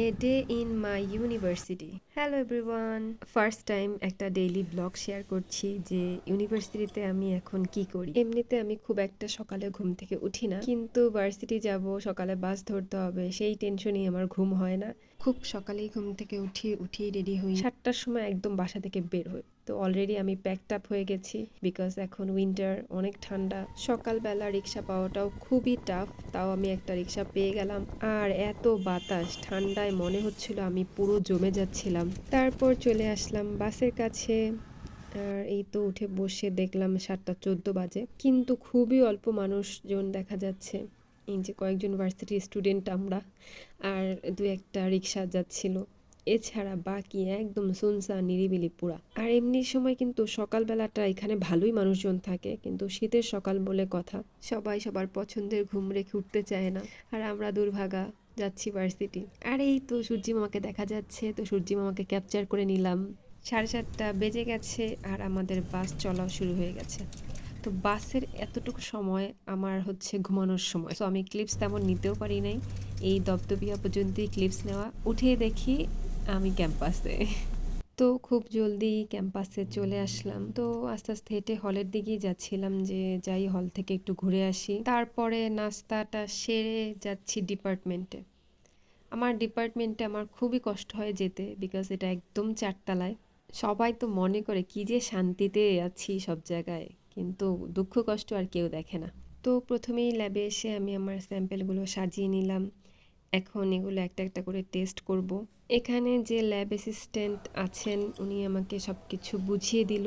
A day in my university. Hello everyone, first time একটা daily blog share করছি যে ইউনিভার্সিটিতে আমি এখন কি করি। এমনিতে আমি খুব একটা সকালে ঘুম থেকে উঠি না, কিন্তু ভার্সিটি যাব, সকালে বাস ধরতে হবে, সেই টেনশনই আমার ঘুম হয় না। খুব সকালেই ঘুম থেকে উঠি রেডি হই, 7টার সময় একদম বাসা থেকে বের হই। তো অলরেডি আমি প্যাকড আপ হয়ে গেছি, বিকজ এখন উইন্টার, অনেক ঠান্ডা। সকালবেলা রিক্সা পাওয়াটাও খুবই টাফ, তাও আমি একটা রিক্সা পেয়ে গেলাম। আর এত বাতাস, ঠান্ডায় মনে হচ্ছিল আমি পুরো জমে যাচ্ছিলাম। তারপর চলে আসলাম বাসের কাছে। আর এই তো উঠে বসে দেখলাম 7টা 14 বাজে, কিন্তু খুবই অল্প মানুষজন দেখা যাচ্ছে। এই যে কয়েকজন ভার্সিটির স্টুডেন্ট আমরা, আর দু একটা রিক্সা যাচ্ছিল, এছাড়া বাকি একদম সুনসান নিরিবিলি পুরা। আর এমনি সময় কিন্তু সকালবেলাটা এখানে ভালোই মানুষজন থাকে, কিন্তু শীতের সকাল বলে কথা, সবাই সবার পছন্দের ঘুম রেখে উঠতে চায় না। আর আমরা দুর্ভাগা যাচ্ছি ভার্সিটি। আর এই তো সূর্যি মামাকে দেখা যাচ্ছে, তো সূর্যি মামাকে ক্যাপচার করে নিলাম। 7:30 বেজে গেছে আর আমাদের বাস চলাও শুরু হয়ে গেছে। তো বাসের এতটুকু সময় আমার হচ্ছে ঘুমানোর সময়, তো আমি ক্লিপস তেমন নিতেও পারি নাই। এই দপদপিয়া পর্যন্তই ক্লিপস নেওয়া, উঠে দেখি আমি ক্যাম্পাসে। তো খুব জলদি ক্যাম্পাসে চলে আসলাম। তো আস্তে আস্তে হেঁটে হলের দিকেই যাচ্ছিলাম, যে যাই হল থেকে একটু ঘুরে আসি। তারপরে নাস্তাটা সেরে যাচ্ছি ডিপার্টমেন্টে। আমার ডিপার্টমেন্টে আমার খুবই কষ্ট হয় যেতে, বিকজ এটা একদম 4তলায়। সবাই তো মনে করে কি যে শান্তিতে আছি সব জায়গায়, কিন্তু দুঃখ কষ্ট আর কেউ দেখে না। তো প্রথমেই ল্যাবে এসে আমি আমার স্যাম্পেলগুলো সাজিয়ে নিলাম। এখন এগুলো একটা একটা করে টেস্ট করব। এখানে যে ল্যাব অ্যাসিস্ট্যান্ট আছেন উনি আমাকে সব কিছু বুঝিয়ে দিল।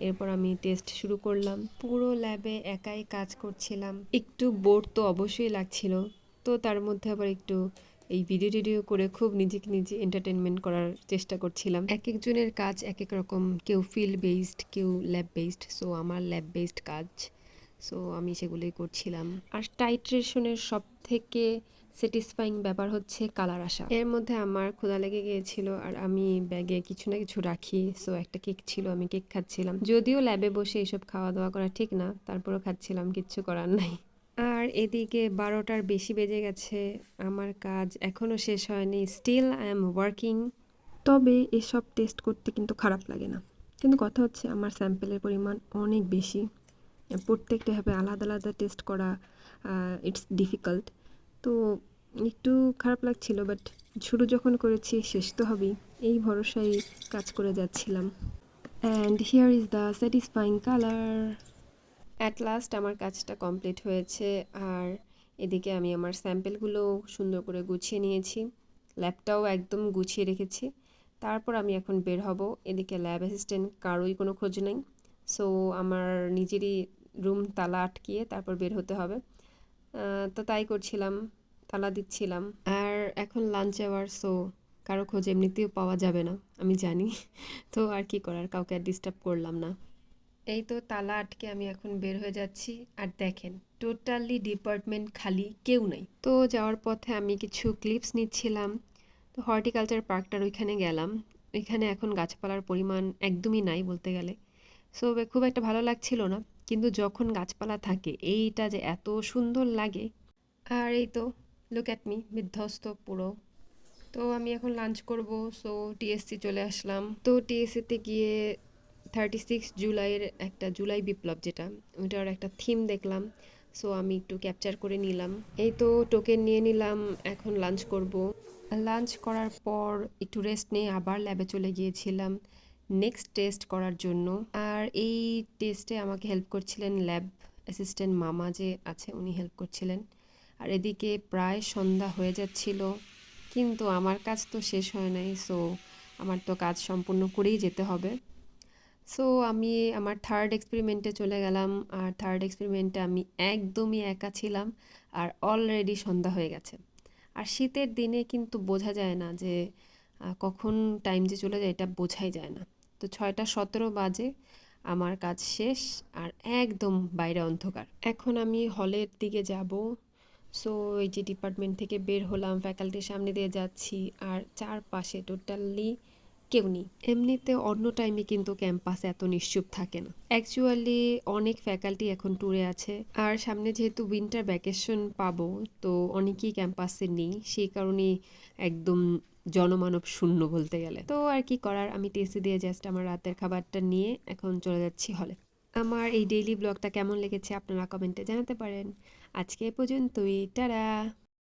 এরপর আমি টেস্ট শুরু করলাম। পুরো ল্যাবে একাই কাজ করছিলাম, একটু বোর তো অবশ্যই লাগছিল। তো তার মধ্যে আবার একটু এই ভিডিও টিডিও করে খুব নিজেকে নিজে এন্টারটেনমেন্ট করার চেষ্টা করছিলাম। এক একজনের কাজ এক এক রকম, কেউ ফিল্ড বেসড, কেউ ল্যাব বেসড। সো আমার ল্যাব বেসড কাজ, সো আমি সেগুলোই করছিলাম। আর টাইট্রেশনের সব থেকে স্যাটিসফাইং ব্যাপার হচ্ছে কালার আসা। এর মধ্যে আমার ক্ষুধা লেগে গিয়েছিল, আর আমি ব্যাগে কিছু না কিছু রাখি, সো একটা কেক ছিল, আমি কেক খাচ্ছিলাম। যদিও ল্যাবে বসে এসব খাওয়া দাওয়া করা ঠিক না, তারপরও খাচ্ছিলাম, কিচ্ছু করার নাই। আর এদিকে 12টার বেশি বেজে গেছে, আমার কাজ এখনও শেষ হয়নি, স্টিল আই এম ওয়ার্কিং। তবে এসব টেস্ট করতে কিন্তু খারাপ লাগে না, কিন্তু কথা হচ্ছে আমার স্যাম্পেলের পরিমাণ অনেক বেশি। প্রত্যেকটা ভাবে আলাদা আলাদা টেস্ট করা ইটস ডিফিকাল্ট। তো একটু খারাপ লাগছিল, বাট শুরু যখন করেছি শেষ তো হবেই, এই ভরসায় কাজ করে যাচ্ছিলাম। And here is the satisfying colour. At last আমার কাজটা কমপ্লিট হয়েছে। আর এদিকে আমি আমার স্যাম্পেলগুলো সুন্দর করে গুছিয়ে নিয়েছি, ল্যাবটাও একদম গুছিয়ে রেখেছি। তারপর আমি এখন বের হব। এদিকে ল্যাব অ্যাসিস্ট্যান্ট কারোই কোনো খোঁজ নেই, সো আমার নিজেরই রুম তালা আটকিয়ে তারপর বের হতে হবে। তো তাই করছিলাম, তালা দিচ্ছিলাম। আর এখন লাঞ্চ আওয়ার, সো কারো খোঁজ এমনিতেও পাওয়া যাবে না আমি জানি। তো আর কি করার, কাউকে আর ডিস্টার্ব করলাম না। এই তো তালা আটকে আমি এখন বের হয়ে যাচ্ছি। আর দেখেন, টোটালি ডিপার্টমেন্ট খালি, কেউ নাই। তো যাওয়ার পথে আমি কিছু ক্লিপস নিচ্ছিলাম। তো হর্টিকালচার পার্কটার ওইখানে গেলাম। ওইখানে এখন গাছপালার পরিমাণ একদমই নাই বলতে গেলে, সো খুব একটা ভালো লাগছিল না। কিন্তু যখন গাছপালা থাকে এইটা যে এত সুন্দর লাগে। আর এই তো লুক অ্যাট মি, বিধ্বস্ত পুরো। তো আমি এখন লাঞ্চ করব, সো টিএসসি চলে আসলাম। তো টিএসসিতে গিয়ে 36 জুলাইয়ের একটা জুলাই বিপ্লব, যেটা ওইটার একটা থিম দেখলাম, সো আমি একটু ক্যাপচার করে নিলাম। এই তো টোকেন নিয়ে নিলাম, এখন লাঞ্চ করব। লাঞ্চ করার পর একটু রেস্ট নিয়ে আবার ল্যাবে চলে গিয়েছিলাম নেক্সট টেস্ট করার জন্য। আর এই টেস্টে আমাকে হেল্প করছিলেন ল্যাব অ্যাসিস্ট্যান্ট মামা যে আছে, উনি হেল্প করছিলেন। আর এদিকে প্রায় সন্ধ্যা হয়ে যাচ্ছিল, কিন্তু আমার কাজ তো শেষ হয় নাই, সো আমার তো কাজ সম্পূর্ণ করেই যেতে হবে। সো আমি আমার থার্ড এক্সপেরিমেন্টে চলে গেলাম। আর থার্ড এক্সপেরিমেন্টে আমি একদমই একা ছিলাম, আর অলরেডি সন্ধ্যা হয়ে গেছে। আর শীতের দিনে কিন্তু বোঝা যায় না যে কখন টাইম যে চলে যায়, এটা বোঝাই যায় না। তো 6টা 17 বাজে, আমার কাজ শেষ, আর একদম বাইরে অন্ধকার। এখন আমি হলের দিকে যাব। সো এই যে ডিপার্টমেন্ট থেকে বের হলাম, ফ্যাকাল্টির সামনে দিয়ে যাচ্ছি, আর চারপাশে টোটালি কেউ নেই। এমনিতে অন্য টাইমে কিন্তু ক্যাম্পাস এত নিশ্চুপ থাকে না। অ্যাকচুয়ালি অনেক ফ্যাকাল্টি এখন ট্যুরে আছে, আর সামনে যেহেতু উইন্টার ভ্যাকেশন পাবো, তো অনেকেই ক্যাম্পাসে নেই, সেই কারণে একদম জনমানব শূন্য বলতে গেলে। তো আর কি করার, আমি টিএসসি দিয়ে জাস্ট আমার রাতের খাবারটা নিয়ে এখন চলে যাচ্ছি হলে। আমার এই ডেইলি ব্লগটা কেমন লেগেছে আপনারা কমেন্টে জানাতে পারেন। আজকে এ পর্যন্তই, টাটা।